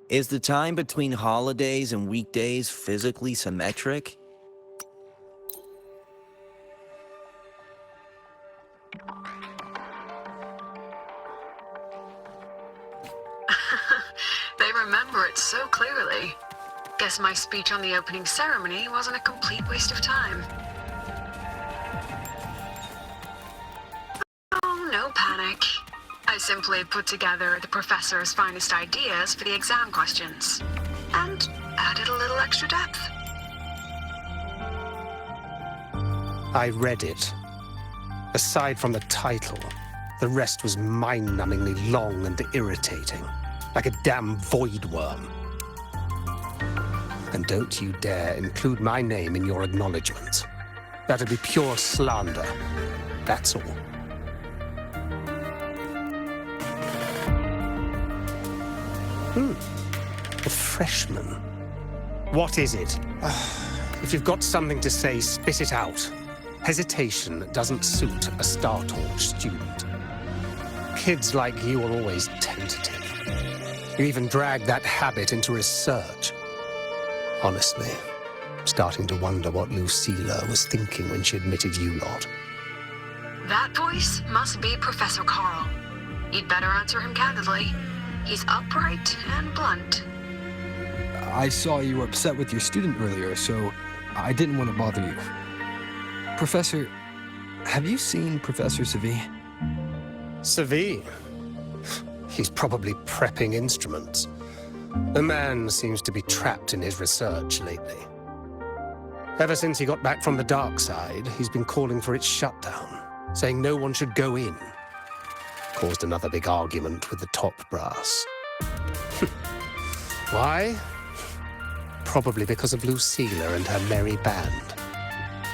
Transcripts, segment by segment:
Is the time between holidays and weekdays physically symmetric? They remember it so clearly. Guess my speech on the opening ceremony wasn't a complete waste of time. Oh, no panic. I simply put together the professor's finest ideas for the exam questions, and added a little extra depth. I read it. Aside from the title, the rest was mind-numbingly long and irritating, like a damn void worm. And don't you dare include my name in your acknowledgements. That'd be pure slander. That's all. A freshman. What is it? If you've got something to say, spit it out. Hesitation doesn't suit a Star Torch student. Kids like you are always tentative. You even drag that habit into research. Honestly, I'm starting to wonder what Lucilla was thinking when she admitted you lot. That voice must be Professor Carl. You'd better answer him candidly. He's upright and blunt. I saw you were upset with your student earlier, so I didn't want to bother you. Professor, have you seen Professor Segue? Segue? He's probably prepping instruments. The man seems to be trapped in his research lately. Ever since he got back from the dark side, he's been calling for its shutdown, saying no one should go in. Caused another big argument with the top brass. Why? Probably because of Lucilla and her merry band.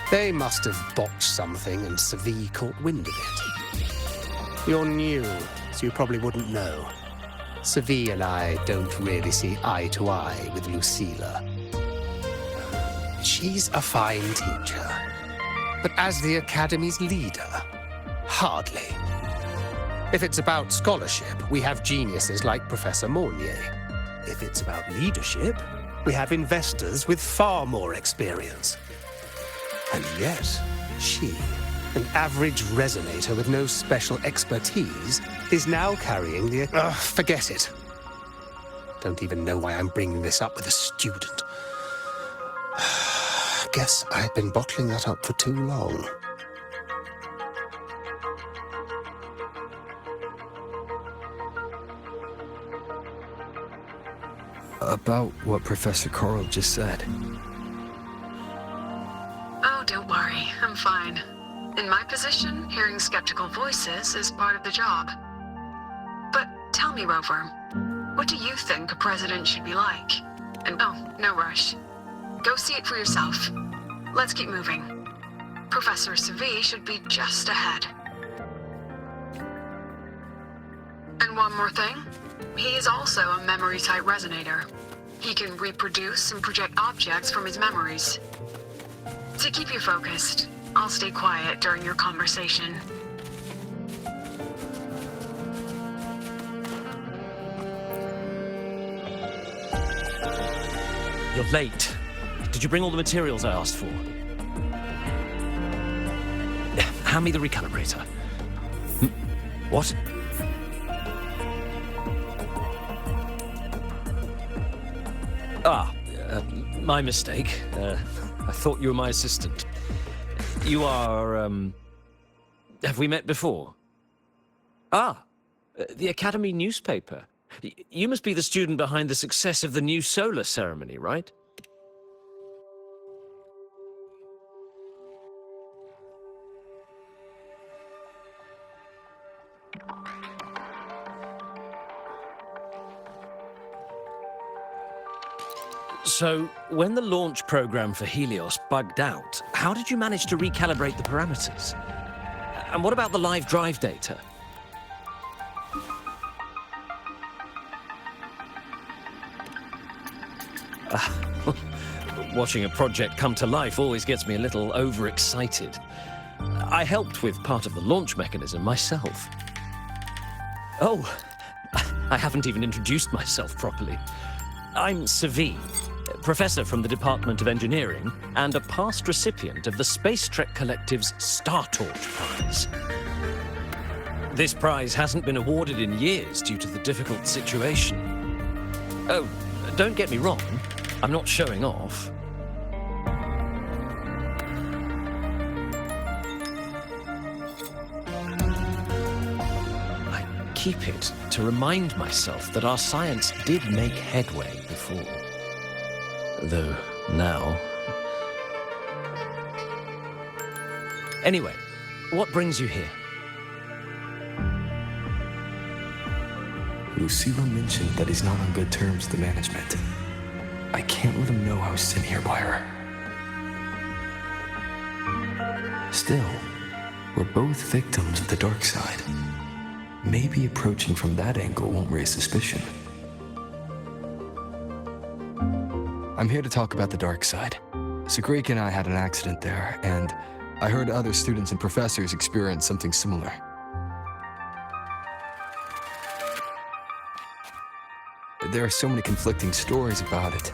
They must have botched something and Segue caught wind of it. You're new, so you probably wouldn't know. Segue and I don't really see eye to eye with Lucilla. She's a fine teacher, but as the Academy's leader, hardly. If it's about scholarship, we have geniuses like Professor Mornier. If it's about leadership, we have investors with far more experience. And yet, she, an average resonator with no special expertise, is now carrying the... forget it. Don't even know why I'm bringing this up with a student. Guess I've been bottling that up for too long. About what Professor Carl just said. Oh, don't worry. I'm fine. In my position, hearing skeptical voices is part of the job. But tell me, Rover, what do you think a president should be like? And oh, no rush. Go see it for yourself. Let's keep moving. Professor Segue should be just ahead. And one more thing. He is also a memory-type resonator. He can reproduce and project objects from his memories. To keep you focused, I'll stay quiet during your conversation. You're late. Did you bring all the materials I asked for? Hand me the recalibrator. What? My mistake. I thought you were my assistant. You are, have we met before? The Academy newspaper. You must be the student behind the success of the new solar ceremony, right? So, when the launch program for Helios bugged out, how did you manage to recalibrate the parameters? And what about the live drive data? Watching a project come to life always gets me a little overexcited. I helped with part of the launch mechanism myself. Oh, I haven't even introduced myself properly. I'm Segue, professor from the Department of Engineering and a past recipient of the Space Trek Collective's Star Torch Prize. This prize hasn't been awarded in years due to the difficult situation. Oh, don't get me wrong, I'm not showing off. I keep it to remind myself that our science did make headway before. Though now... Anyway, what brings you here? Lucilla mentioned that he's not on good terms with the management. I can't let him know I was sent here by her. Still, we're both victims of the dark side. Maybe approaching from that angle won't raise suspicion. I'm here to talk about the dark side. Segue and I had an accident there, and I heard other students and professors experience something similar. There are so many conflicting stories about it.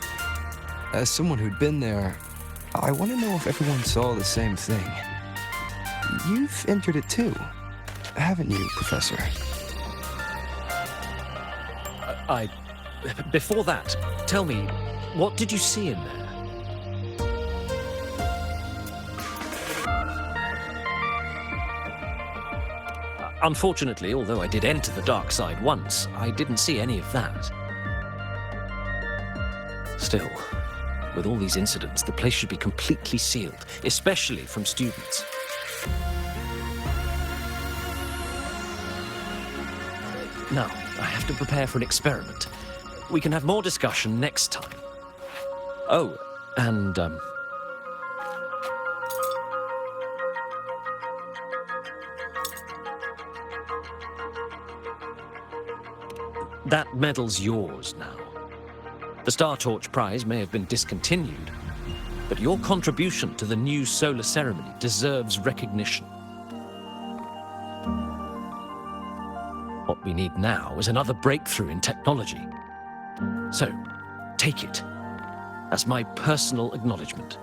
As someone who'd been there, I want to know if everyone saw the same thing. You've entered it too, haven't you, Professor? Before that, tell me, what did you see in there? Unfortunately, although I did enter the dark side once, I didn't see any of that. Still, with all these incidents, the place should be completely sealed, especially from students. Now, I have to prepare for an experiment. We can have more discussion next time. Oh, and, that medal's yours now. The Star Torch Prize may have been discontinued, but your contribution to the new solar ceremony deserves recognition. What we need now is another breakthrough in technology. So, take it as my personal acknowledgement.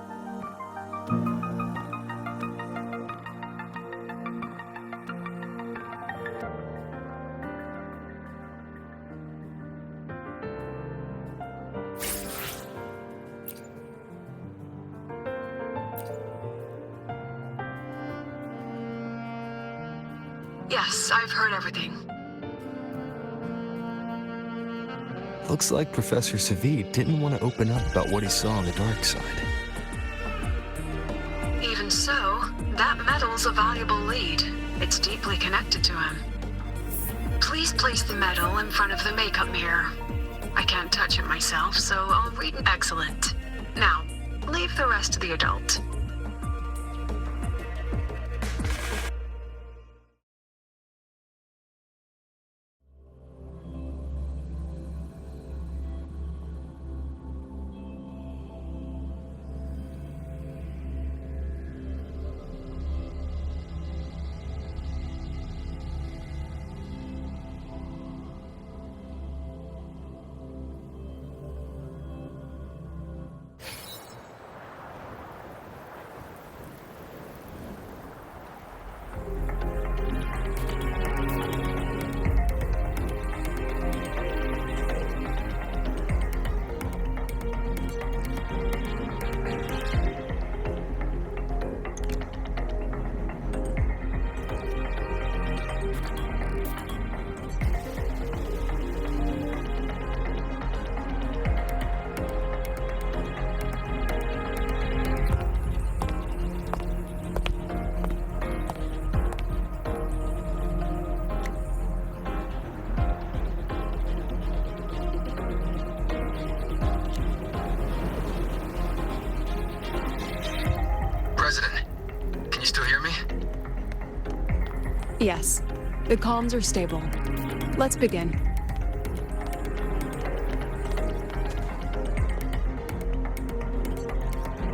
Yes, I've heard everything. Looks like Professor Segue didn't want to open up about what he saw on the dark side. Even so, that medal's a valuable lead. It's deeply connected to him. Please place the medal in front of the makeup mirror. I can't touch it myself, so I'll read it. Excellent. Now, leave the rest to the adult. Yes, the comms are stable. Let's begin.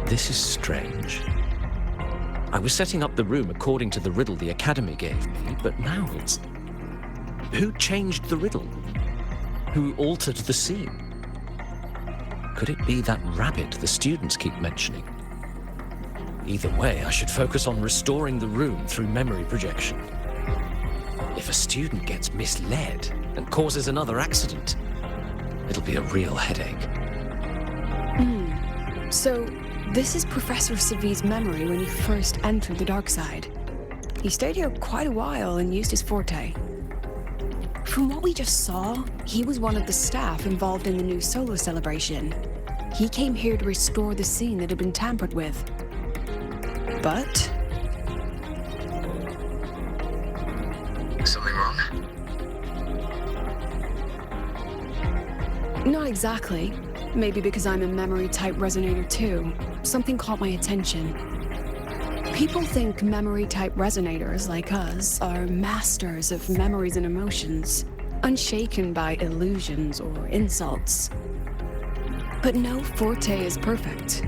This is strange. I was setting up the room according to the riddle the Academy gave me, but now it's... Who changed the riddle? Who altered the scene? Could it be that rabbit the students keep mentioning? Either way, I should focus on restoring the room through memory projection. If a student gets misled and causes another accident, it'll be a real headache. So, this is Professor Seve's memory when he first entered the dark side. He stayed here quite a while and used his forte. From what we just saw, he was one of the staff involved in the new solo celebration. He came here to restore the scene that had been tampered with. But... Something wrong? not exactly. Maybe because I'm a memory-type resonator too. Something caught my attention. People think memory-type resonators like us are masters of memories and emotions, unshaken by illusions or insults. But no forte is perfect.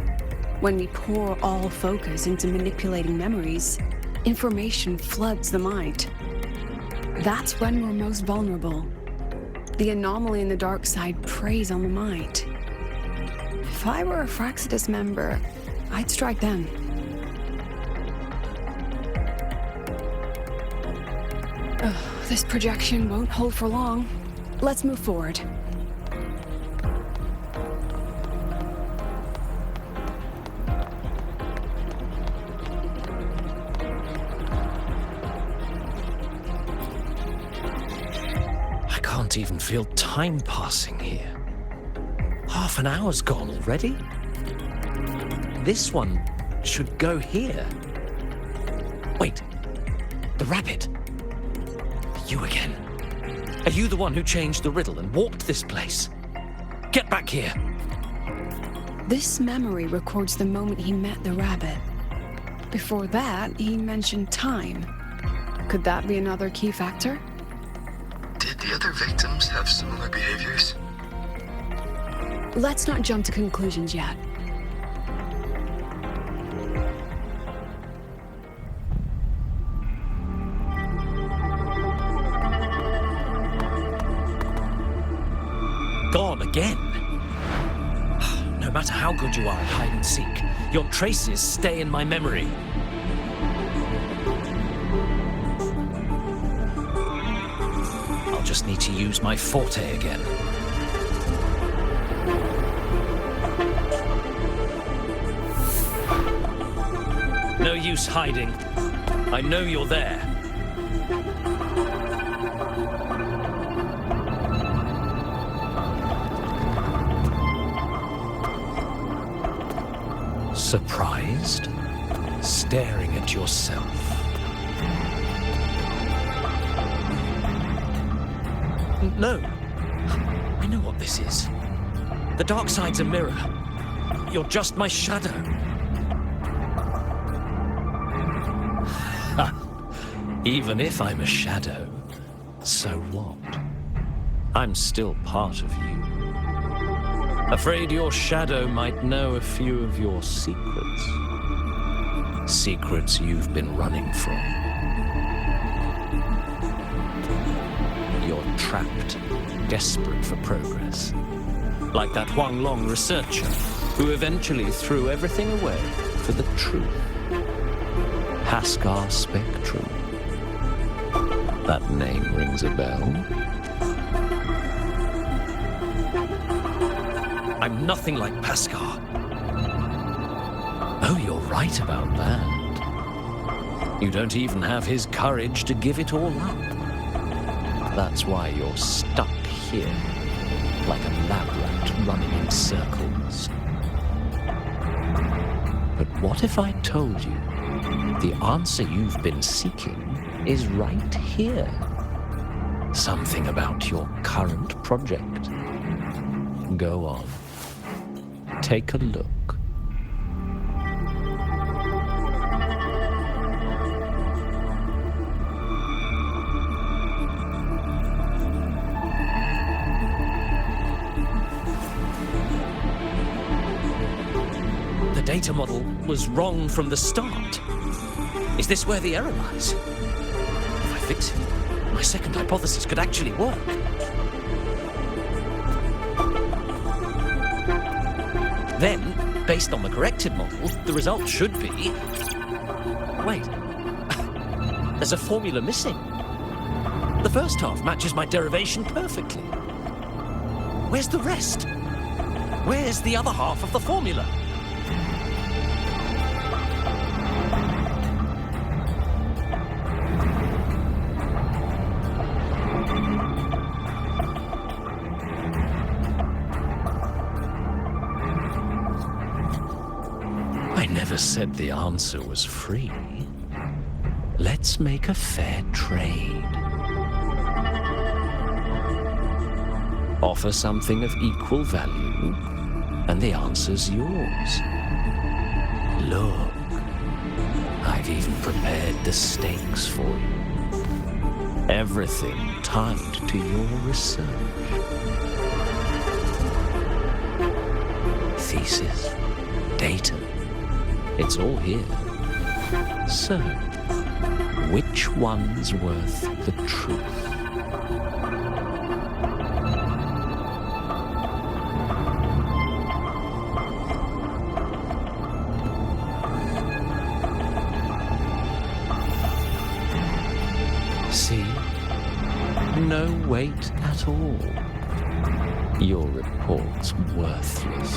When we pour all focus into manipulating memories, information floods the mind. That's when we're most vulnerable. The anomaly in the dark side preys on the mind. If I were a Fraxidus member, I'd strike them. This projection won't hold for long. Let's move forward. I can't even feel time passing here. Half an hour's gone already? This one should go here. Wait, the rabbit. You again. Are you the one who changed the riddle and warped this place? Get back here. This memory records the moment he met the rabbit. Before that, he mentioned time. Could that be another key factor? Did the other victims have similar behaviors? Let's not jump to conclusions yet. Gone again. No matter how good you are at hide and seek, your traces stay in my memory. I'll just need to use my forte again. No use hiding. I know you're there. Surprised? Staring at yourself. No. I know what this is. The dark side's a mirror. You're just my shadow. Even if I'm a shadow, so what? I'm still part of you. Afraid your shadow might know a few of your secrets. Secrets you've been running from. You're trapped, desperate for progress. Like that Huang Long researcher who eventually threw everything away for the truth. Haskar Spectrum. That name rings a bell. I'm nothing like Paskar. Oh, you're right about that. You don't even have his courage to give it all up. That's why you're stuck here, like a lab rat running in circles. But what if I told you the answer you've been seeking is right here? Something about your current project. Go on. Take a look. The data model was wrong from the start. Is this where the error lies? If I fix it, my second hypothesis could actually work. Then, based on the corrected model, the result should be... Wait. There's a formula missing. The first half matches my derivation perfectly. Where's the rest? Where's the other half of the formula? I never said the answer was free. Let's make a fair trade. Offer something of equal value, and the answer's yours. Look, I've even prepared the stakes for you. Everything tied to your research. Thesis, data, it's all here. So, which one's worth the truth? See? No weight at all. Your report's worthless.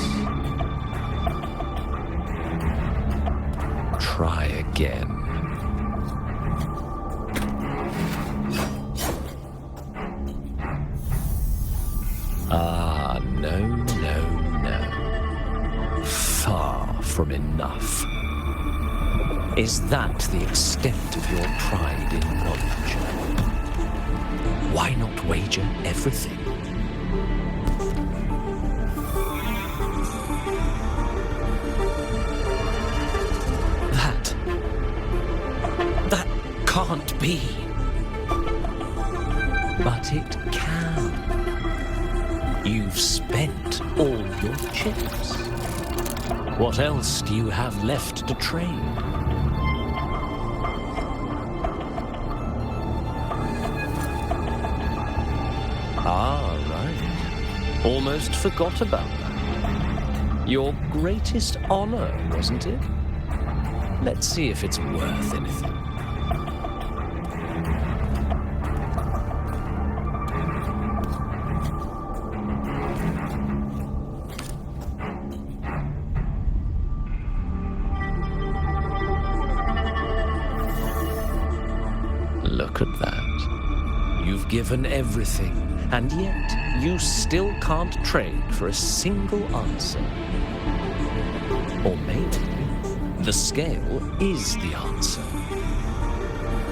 Try again. Ah, no, no, no. Far from enough. Is that the extent of your pride in knowledge? Why not wager everything? That can't be. But it can. You've spent all your chips. What else do you have left to trade? Ah, right. Almost forgot about that. Your greatest honor, wasn't it? Let's see if it's worth anything. Look at that. You've given everything, and yet you still can't trade for a single answer. Or maybe the scale is the answer.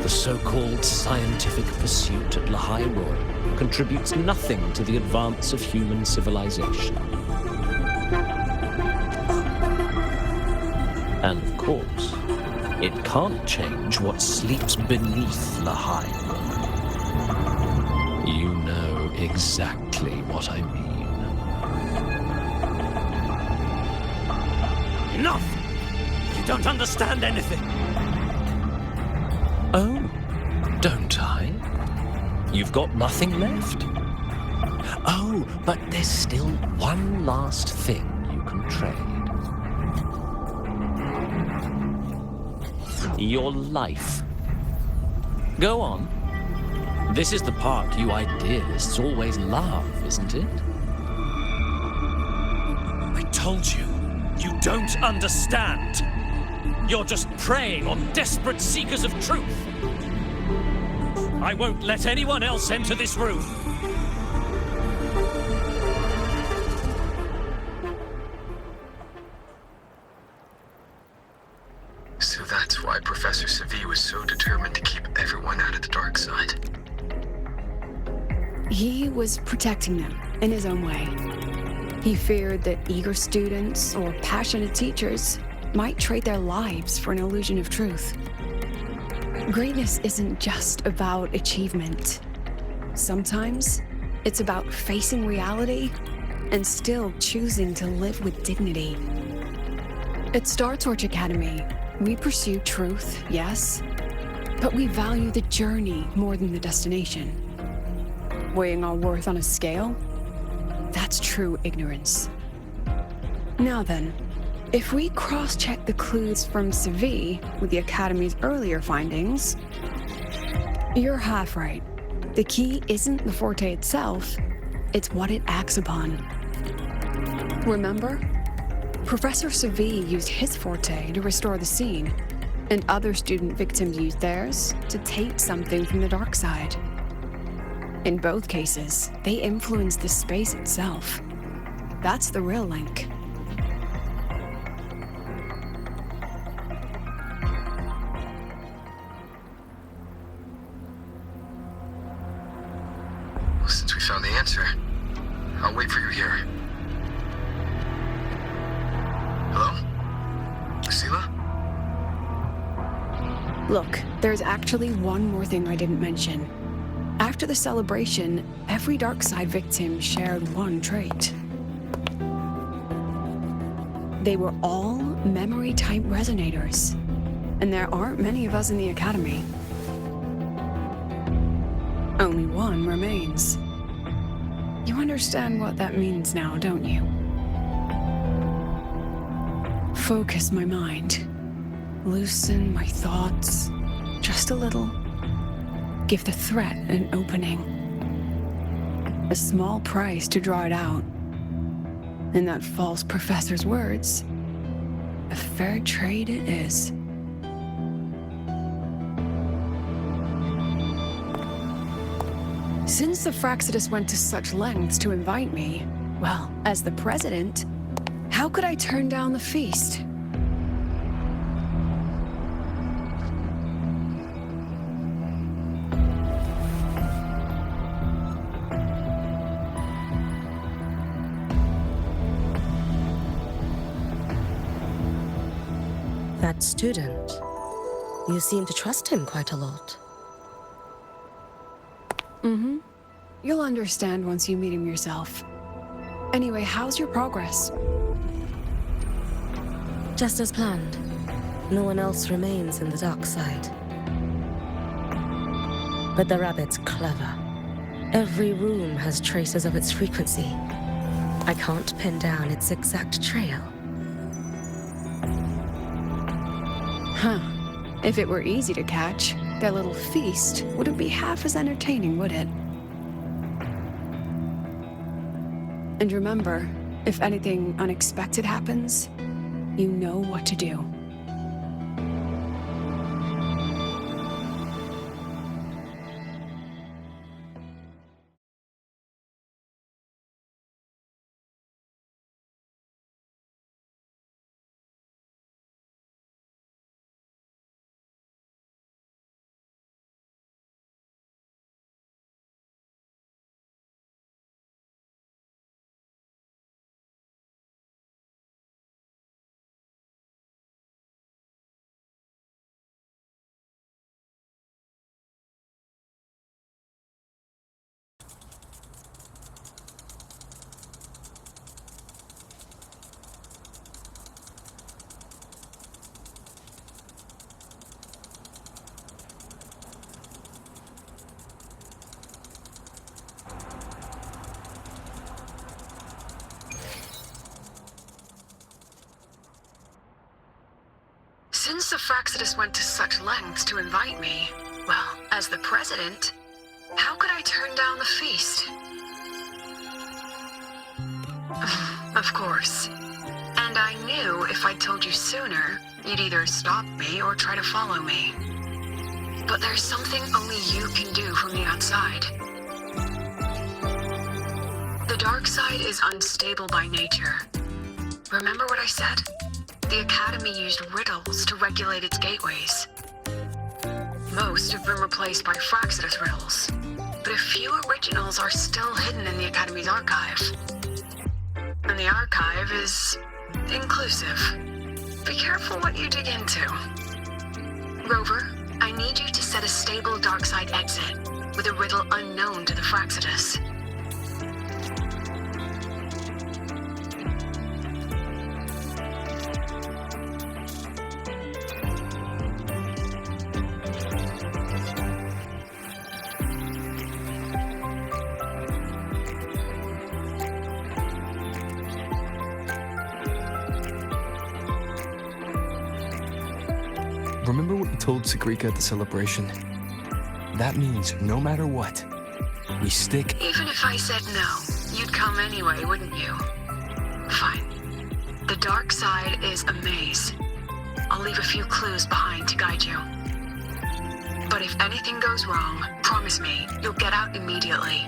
The so-called scientific pursuit at Lahai Royal contributes nothing to the advance of human civilization. And of course, it can't change what sleeps beneath Lahai Royal. You know exactly what I mean. Enough! You don't understand anything. Oh, don't I? You've got nothing left? Oh, but there's still one last thing you can trade. Your life. Go on. This is the part you idealists always love, isn't it? I told you, you don't understand. You're just preying on desperate seekers of truth. I won't let anyone else enter this room. So that's why Professor Segue was so determined to keep everyone out of the dark side. He was protecting them in his own way. He feared that eager students or passionate teachers might trade their lives for an illusion of truth. Greatness isn't just about achievement. Sometimes it's about facing reality and still choosing to live with dignity. At Star Torch Academy, we pursue truth, yes, but we value the journey more than the destination. Weighing our worth on a scale? That's true ignorance. Now then, if we cross-check the clues from Segue with the Academy's earlier findings, you're half right. The key isn't the forte itself, it's what it acts upon. Remember? Professor Segue used his forte to restore the scene, and other student victims used theirs to take something from the dark side. In both cases, they influenced the space itself. That's the real link. Well, since we found the answer, I'll wait for you here. Hello? Lucilla? Look, there's actually one more thing I didn't mention. After the celebration, every dark side victim shared one trait. They were all memory-type resonators, and there aren't many of us in the Academy. Only one remains. You understand what that means now, don't you? Focus my mind. Loosen my thoughts, just a little. Give the threat an opening. A small price to draw it out. In that false professor's words, a fair trade it is. Since the Fraxidus went to such lengths to invite me, well, as the president, how could I turn down the feast? That student, you seem to trust him quite a lot. Mm-hmm. You'll understand once you meet him yourself. Anyway, how's your progress? Just as planned. No one else remains in the dark side. But the rabbit's clever. Every room has traces of its frequency. I can't pin down its exact trail. Huh. If it were easy to catch, their little feast wouldn't be half as entertaining, would it? And remember, if anything unexpected happens, you know what to do. Since the Fraxidus went to such lengths to invite me, well, as the president, how could I turn down the feast? Of course. And I knew if I told you sooner, you'd either stop me or try to follow me. But there's something only you can do from the outside. The dark side is unstable by nature. Remember what I said? The Academy used riddles to regulate its gateways. Most have been replaced by Fraxidus riddles, but a few originals are still hidden in the Academy's archive. And the archive is inclusive. Be careful what you dig into. Rover, I need you to set a stable dark side exit with a riddle unknown to the Fraxidus. Remember what you told Sagrika at the celebration? That means no matter what, we stick. Even if I said no, you'd come anyway, wouldn't you? Fine. The dark side is a maze. I'll leave a few clues behind to guide you. But if anything goes wrong, promise me you'll get out immediately.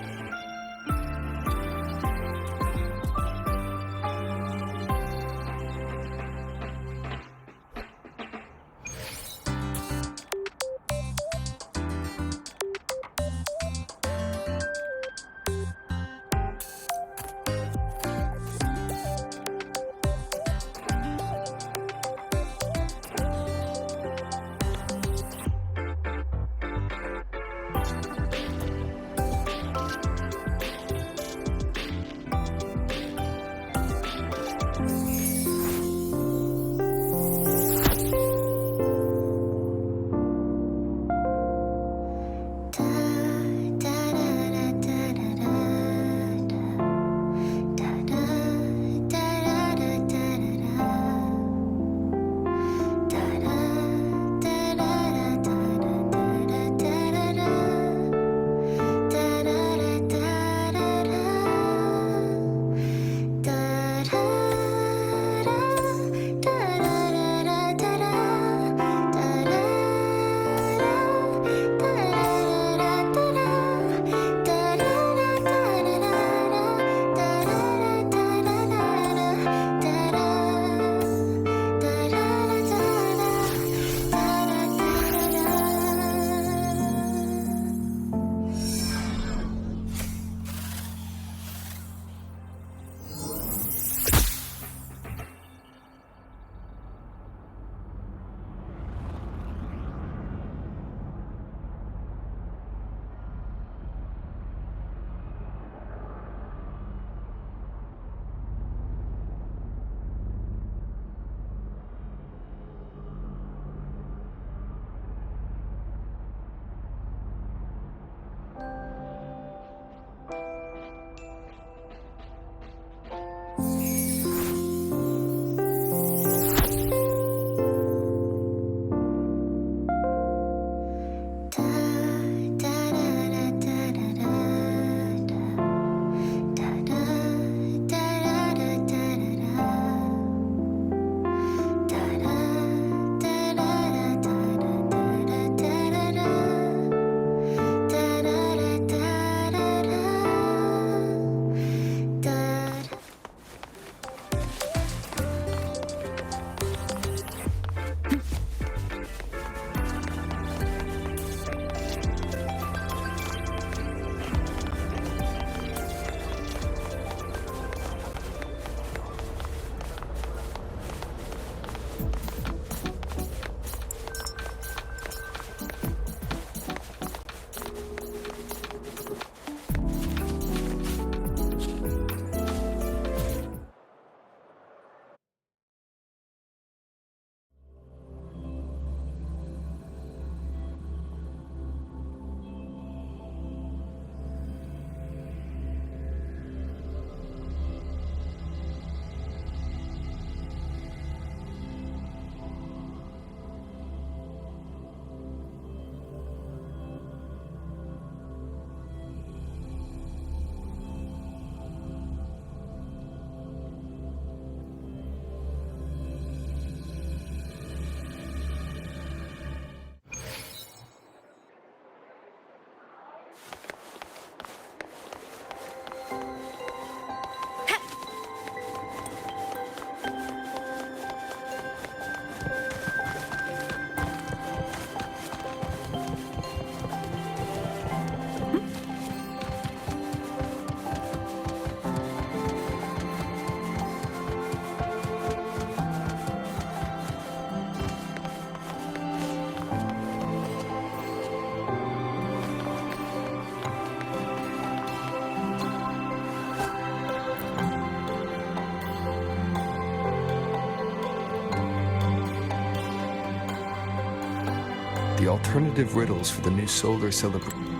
The alternative riddles for the new solar celebration.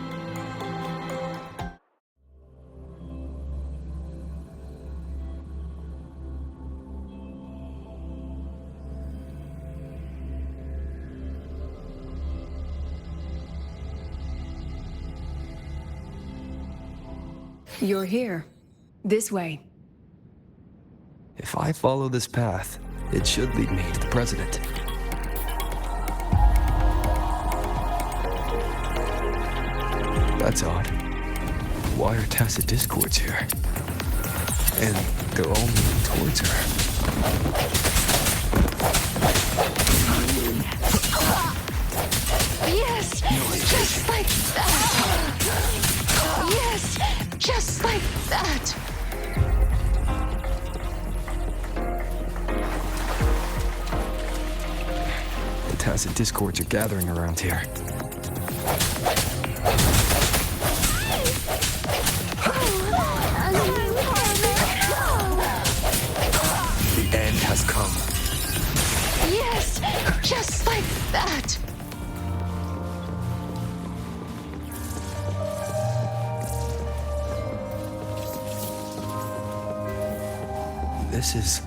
You're here. This way. If I follow this path, it should lead me to the president. That's odd. Why are tacit discords here? And they're all moving towards her. Yes! Just like that! Yes! Just like that! The tacit discords are gathering around here. The end has come. Yes! Just like that! This is...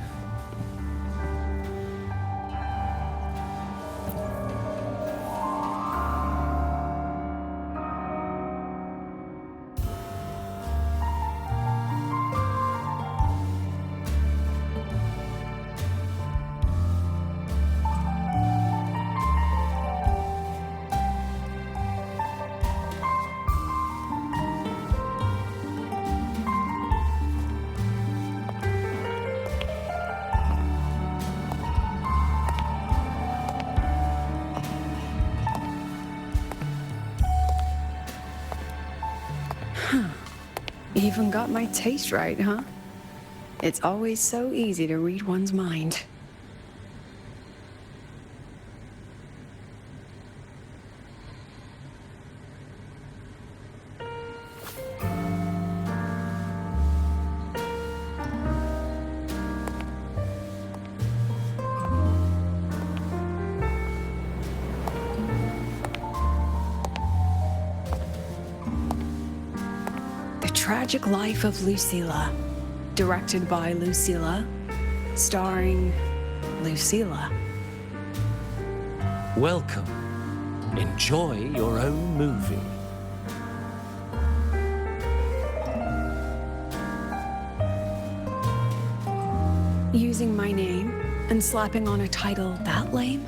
Even got my taste right, huh? It's always so easy to read one's mind. Tragic Life of Lucilla, directed by Lucilla, starring Lucilla. Welcome. Enjoy your own movie. Using my name and slapping on a title that lame?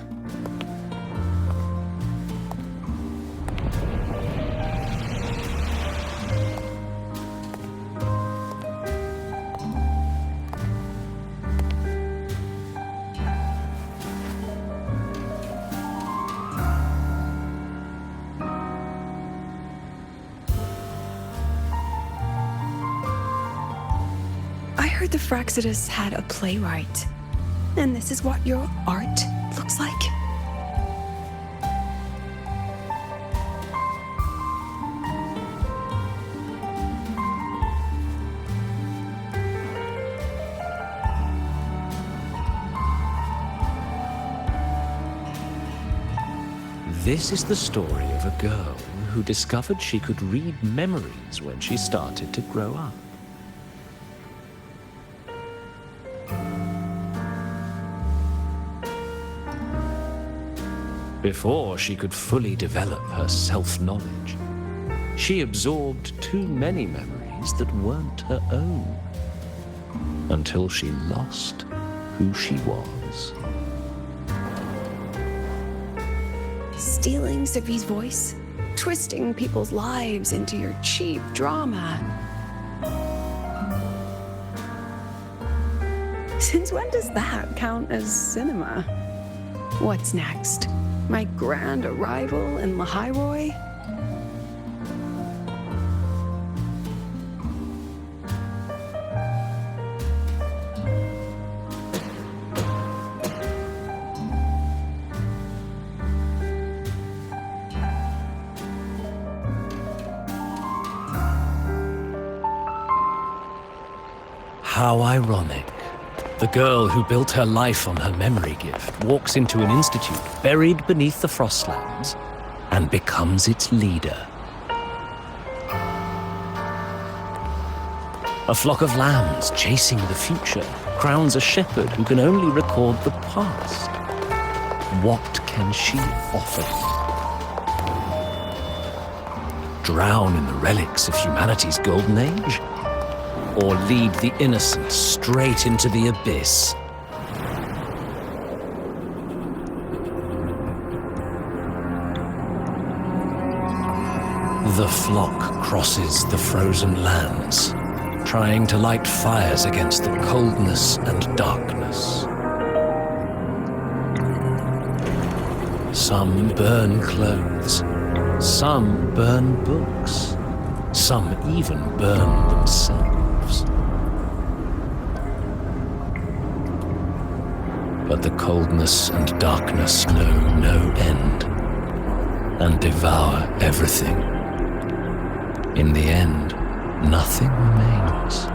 The Fraxidus had a playwright, and this is what your art looks like? This is the story of a girl who discovered she could read memories when she started to grow up. Before she could fully develop her self-knowledge, she absorbed too many memories that weren't her own, until she lost who she was. Stealing Sophie's voice, twisting people's lives into your cheap drama. Since when does that count as cinema? What's next? My grand arrival in Lahiroy? How ironic. The girl who built her life on her memory gift walks into an institute buried beneath the Frostlands and becomes its leader. A flock of lambs chasing the future crowns a shepherd who can only record the past. What can she offer? drown in the relics of humanity's golden age? Or lead the innocent straight into the abyss? The flock crosses the frozen lands, trying to light fires against the coldness and darkness. Some burn clothes, some burn books, some even burn themselves. But the coldness and darkness know no end and devour everything. In the end, nothing remains,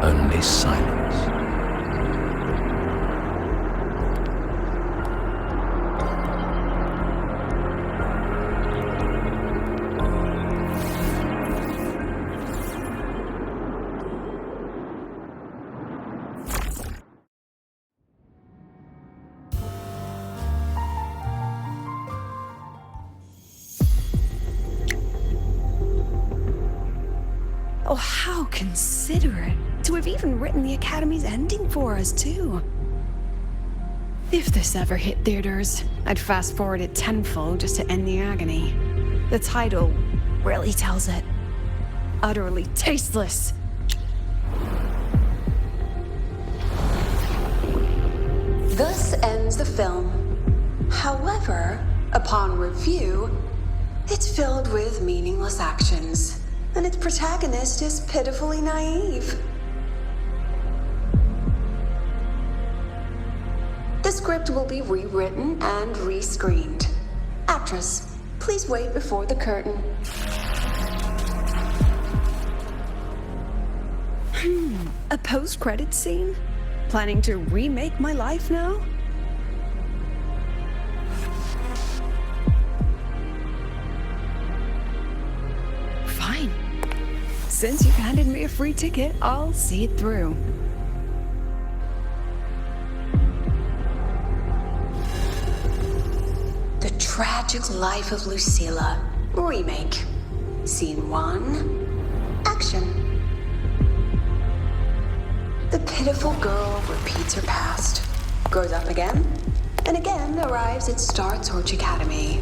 only silence. Oh, how considerate to have even written the Academy's ending for us, too. If this ever hit theaters, I'd fast forward it tenfold just to end the agony. The title really tells it. Utterly tasteless. Thus ends the film. However, upon review, it's filled with meaningless actions, and its protagonist is pitifully naive. The script will be rewritten and rescreened. Actress, please wait before the curtain. A post-credit scene? Planning to remake my life now? Fine. Since you've handed me a free ticket, I'll see it through. The Tragic Life of Lucilla, remake. Scene 1, action. The pitiful girl repeats her past, grows up again, and again arrives at Star Torch Academy,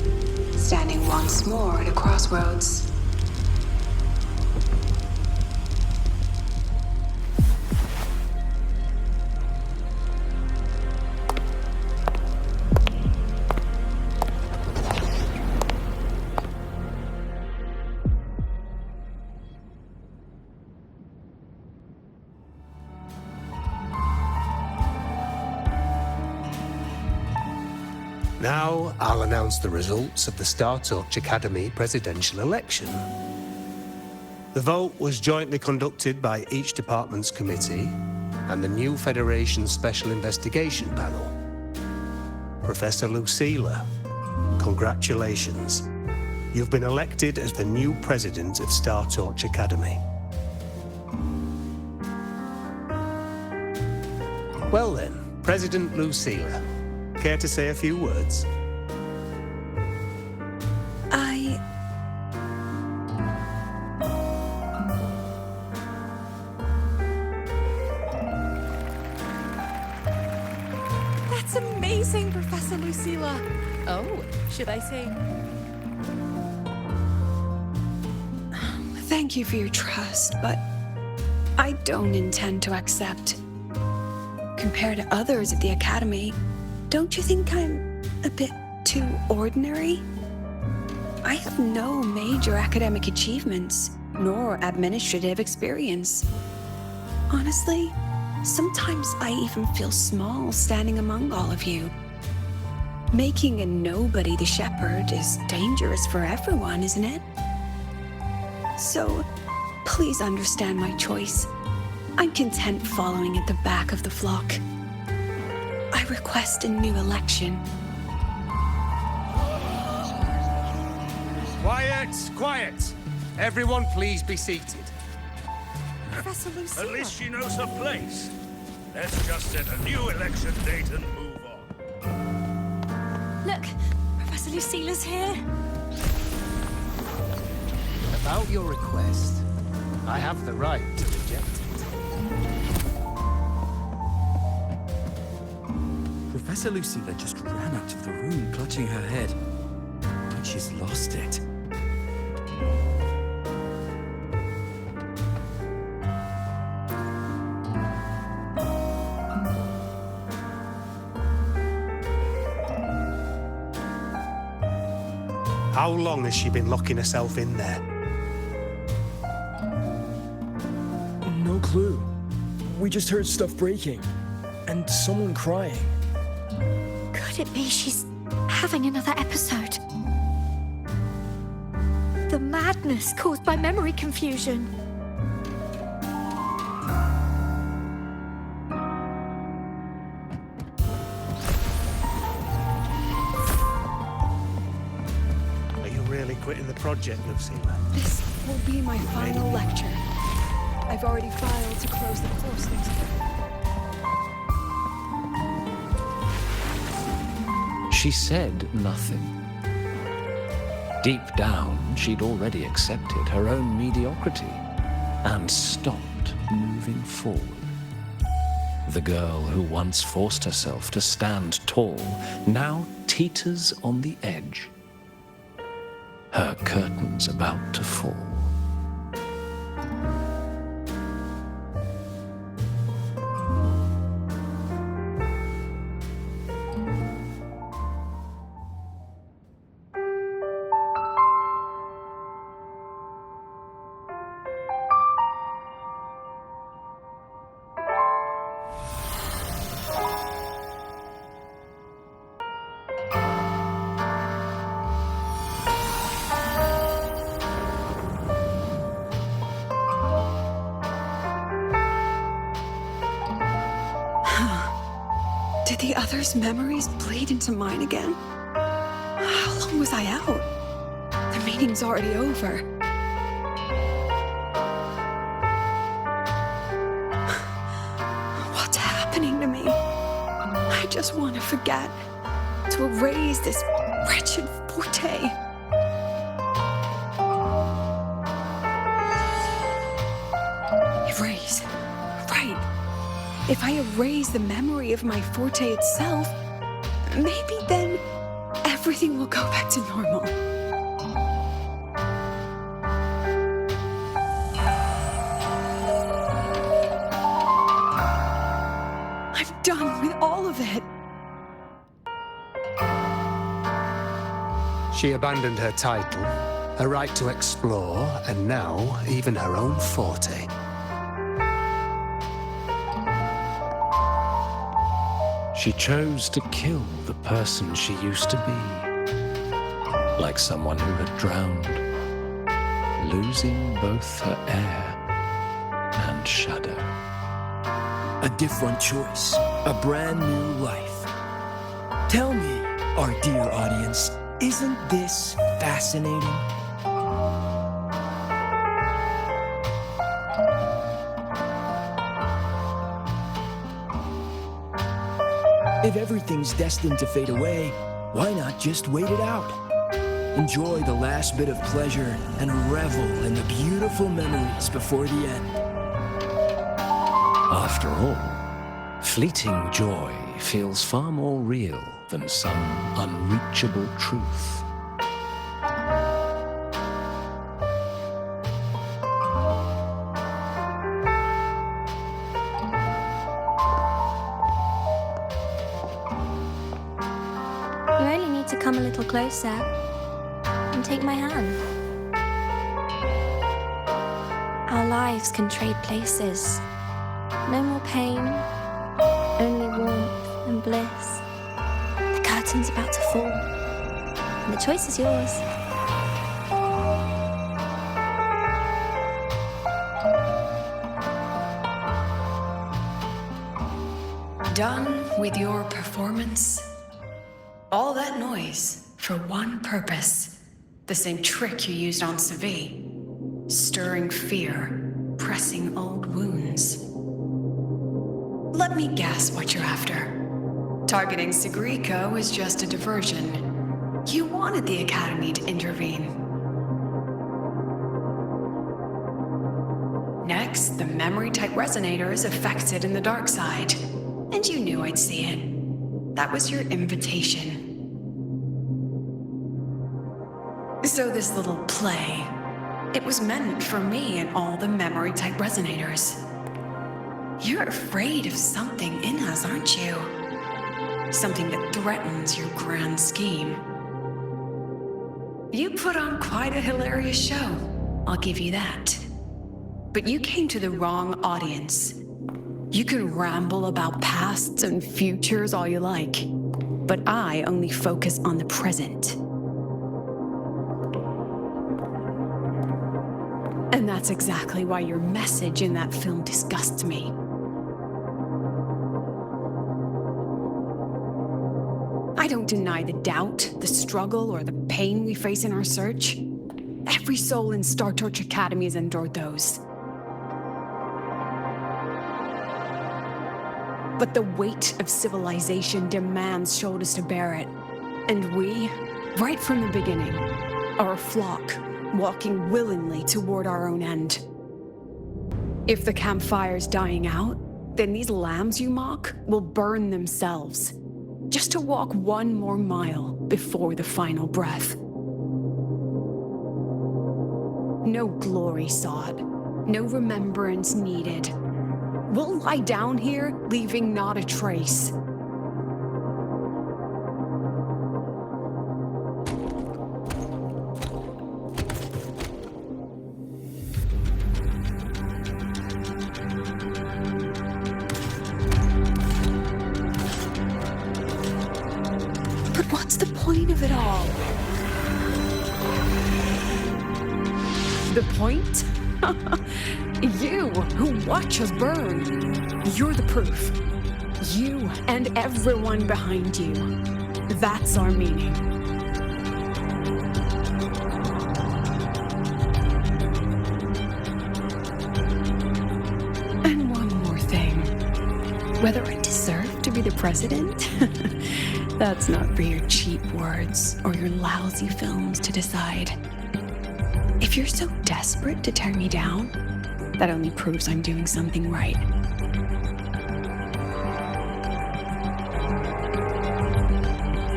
standing once more at a crossroads. Now, I'll announce the results of the Star Torch Academy presidential election. The vote was jointly conducted by each department's committee and the new Federation Special Investigation Panel. Professor Lucilla, congratulations. You've been elected as the new president of Star Torch Academy. Well then, President Lucilla, care to say a few words? That's amazing, Professor Lucilla. Oh, should I say? Thank you for your trust, but I don't intend to accept. Compared to others at the Academy, don't you think I'm a bit too ordinary? I have no major academic achievements, nor administrative experience. Honestly, sometimes I even feel small standing among all of you. Making a nobody the shepherd is dangerous for everyone, isn't it? So, please understand my choice. I'm content following at the back of the flock. I request a new election. Quiet, quiet. Everyone please be seated. Professor Lucilla. At least she knows her place. Let's just set a new election date and move on. Look, Professor Lucilla's here. About your request, I have the right to reject it. Professor Lucilla just ran out of the room, clutching her head. Like she's lost it. How long has she been locking herself in there? No clue. We just heard stuff breaking. And someone crying. Could it be she's having another episode? The madness caused by memory confusion. Are you really quitting the project, Lucilla? This will be my final lecture. I've already filed to close the course next year. She said nothing. Deep down, she'd already accepted her own mediocrity and stopped moving forward. The girl who once forced herself to stand tall now teeters on the edge. Her curtain's about to fall. Did the others' memories bleed into mine again? How long was I out? The meeting's already over. What's happening to me? I just want to forget, to erase this wretched forte. Erase. Right. If I erase the memory of my forte itself, maybe then everything will go back to normal. I'm done with all of it. She abandoned her title, her right to explore, and now even her own forte. She chose to kill the person she used to be, like someone who had drowned, losing both her air and shadow. A different choice, a brand new life. Tell me, our dear audience, isn't this fascinating? If everything's destined to fade away, why not just wait it out? Enjoy the last bit of pleasure and revel in the beautiful memories before the end. After all, fleeting joy feels far more real than some unreachable truth. You only need to come a little closer and take my hand. Our lives can trade places. No more pain, only warmth and bliss. The curtain's about to fall, and the choice is yours. Done with your performance? All that noise for one purpose. The same trick you used on Segue. Stirring fear, pressing old wounds. Let me guess what you're after. Targeting Segriko was just a diversion. You wanted the Academy to intervene. Next, the memory-type resonator is affected in the dark side. And you knew I'd see it. That was your invitation. So this little play, it was meant for me and all the memory-type resonators. You're afraid of something in us, aren't you? Something that threatens your grand scheme. You put on quite a hilarious show, I'll give you that. But you came to the wrong audience. You can ramble about pasts and futures all you like, but I only focus on the present. And that's exactly why your message in that film disgusts me. I don't deny the doubt, the struggle, or the pain we face in our search. Every soul in Star Torch Academy has endured those. But the weight of civilization demands shoulders to bear it. And we, right from the beginning, are a flock, walking willingly toward our own end. If the campfire's dying out, then these lambs you mock will burn themselves, just to walk one more mile before the final breath. No glory sought, no remembrance needed. We'll lie down here, leaving not a trace. But what's the point of it all? The point? You, who watch us burn. You're the proof. You and everyone behind you. That's our meaning. And one more thing. Whether I deserve to be the president? That's not for your cheap words or your lousy films to decide. If you're so desperate to tear me down, that only proves I'm doing something right.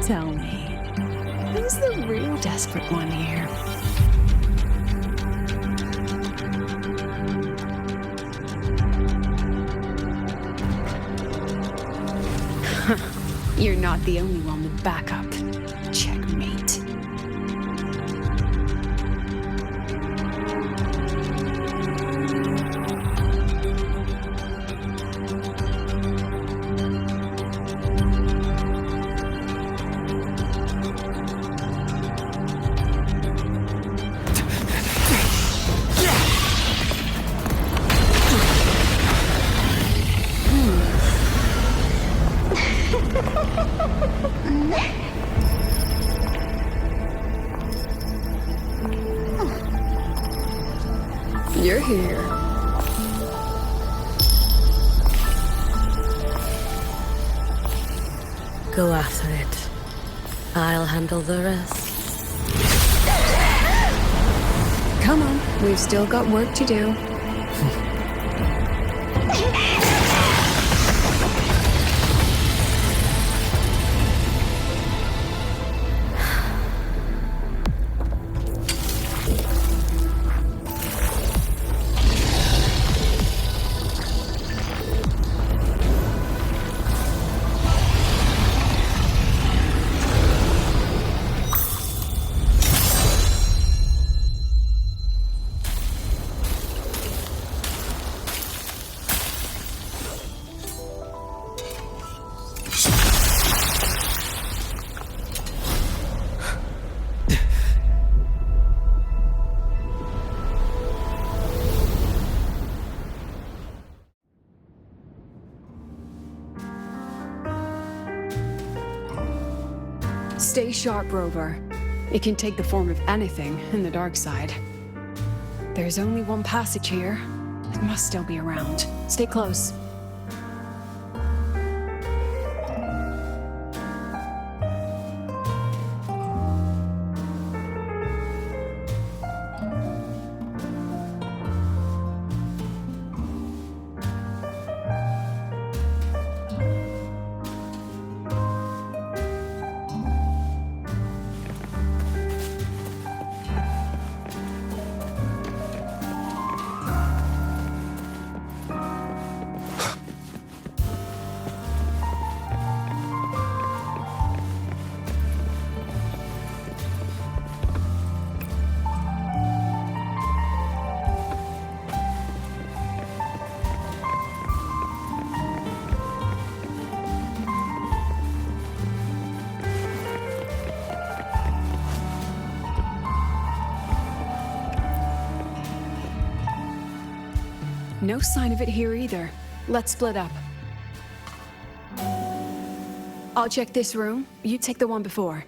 Tell me, who's the real desperate one here? You're not the only one with backup. Checkmate. You're here. Go after it. I'll handle the rest. Come on, we've still got work to do. Stay sharp, Rover. It can take the form of anything in the dark side. There's only one passage here. It must still be around. Stay close. No sign of it here either. Let's split up. I'll check this room. You take the one before.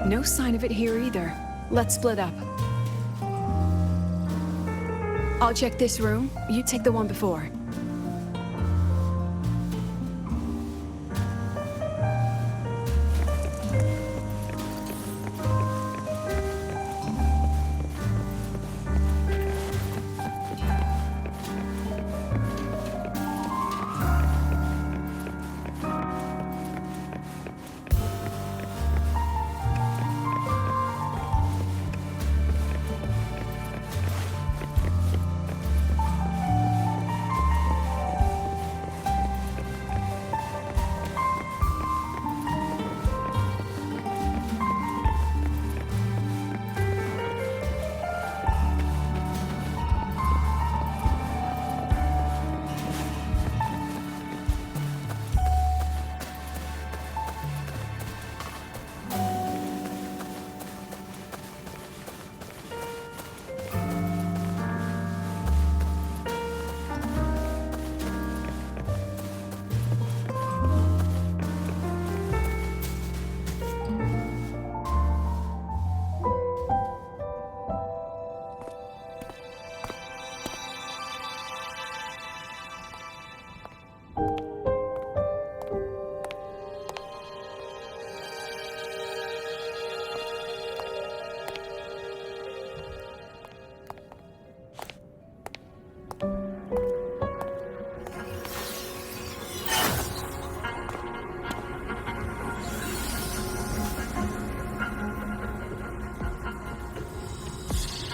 No sign of it here either. Let's split up. I'll check this room. You take the one before.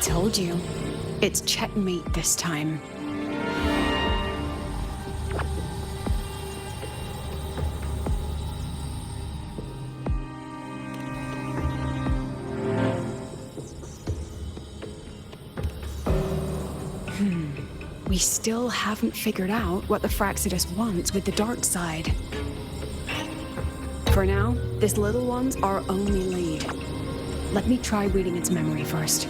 Told you. It's checkmate this time. We still haven't figured out what the Fraxidus wants with the dark side. For now, this little one's our only lead. Let me try reading its memory first.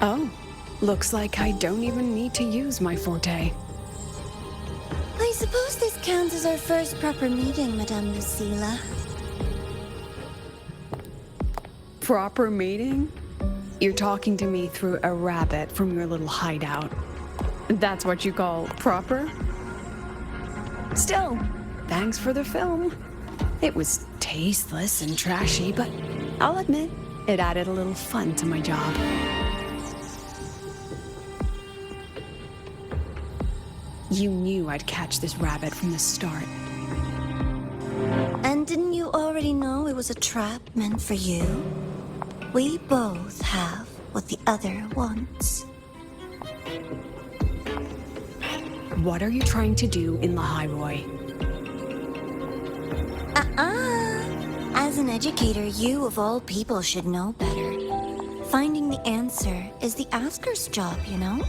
Oh, looks like I don't even need to use my forte. I suppose this counts as our first proper meeting, Madame Lucilla. Proper meeting? You're talking to me through a rabbit from your little hideout. That's what you call proper? Still, thanks for the film. It was tasteless and trashy, but I'll admit, it added a little fun to my job. You knew I'd catch this rabbit from the start. And didn't you already know it was a trap meant for you? We both have what the other wants. What are you trying to do in the Highroy? As an educator, you of all people should know better. Finding the answer is the asker's job, you know?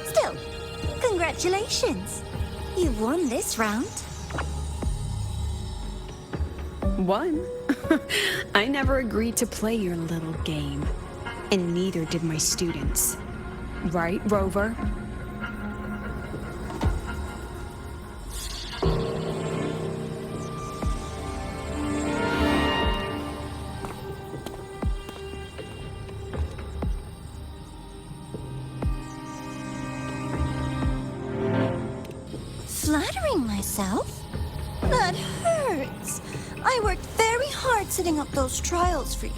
Still, congratulations. You've won this round. Won? I never agreed to play your little game. And neither did my students. Right, Rover? Flattering myself? That hurts. I worked very hard setting up those trials for you.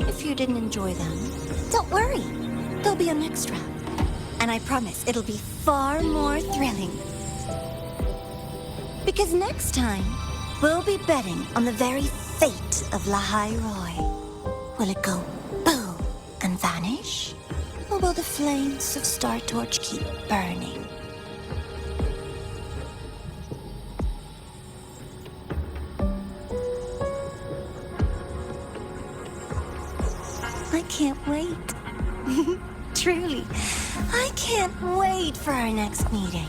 If you didn't enjoy them, don't worry. There'll be a next round. And I promise it'll be far more thrilling. Because next time, we'll be betting on the very fate of La Highroy. Will it go boom and vanish? Or will the flames of Star Torch keep burning? I can't wait. Truly, I can't wait for our next meeting.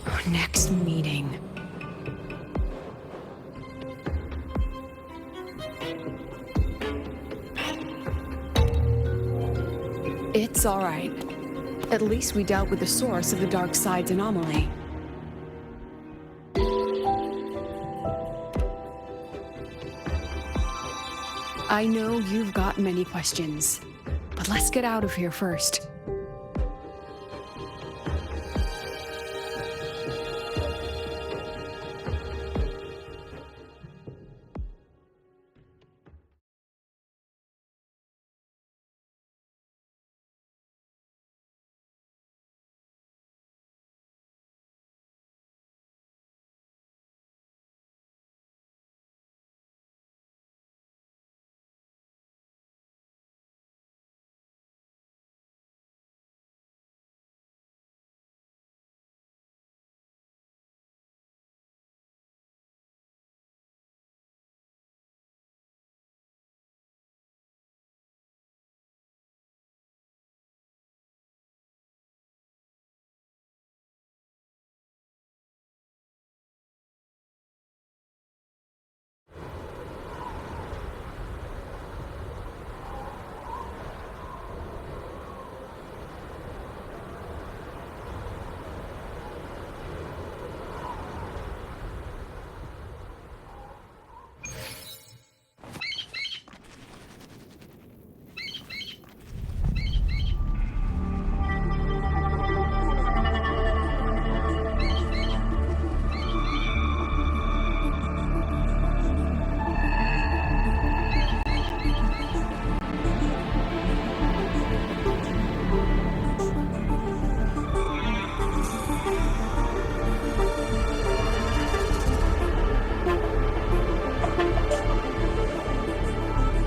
Our next meeting. It's all right. At least we dealt with the source of the dark side's anomaly. I know you've got many questions, but let's get out of here first.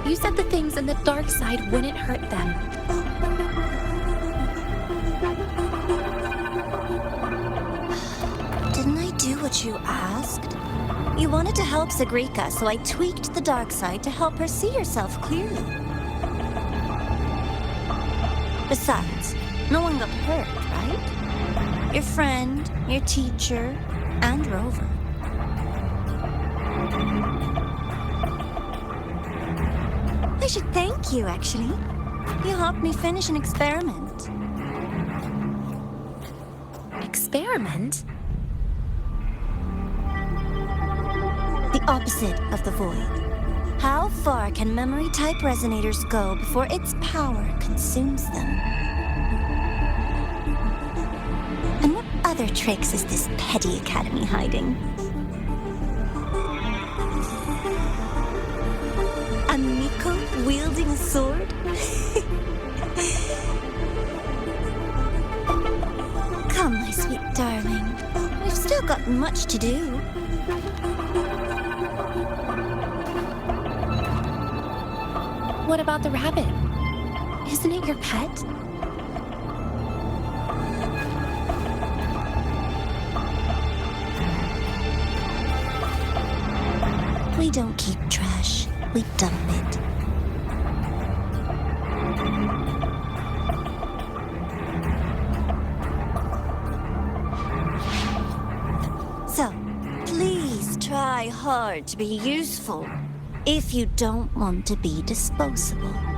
You said the things in the dark side wouldn't hurt them. Didn't I do what you asked? You wanted to help Zagrika, so I tweaked the dark side to help her see herself clearly. Besides, no one got hurt, right? your friend, your teacher, and Rover. I should thank you, actually. You helped me finish an experiment. Experiment? The opposite of the void. How far can memory-type resonators go before its power consumes them? And what other tricks is this petty academy hiding? A Miko wielding a sword? Come, my sweet darling. We've still got much to do. What about the rabbit? Isn't it your pet? We don't keep trash. We dump it. So, please try hard to be useful if you don't want to be disposable.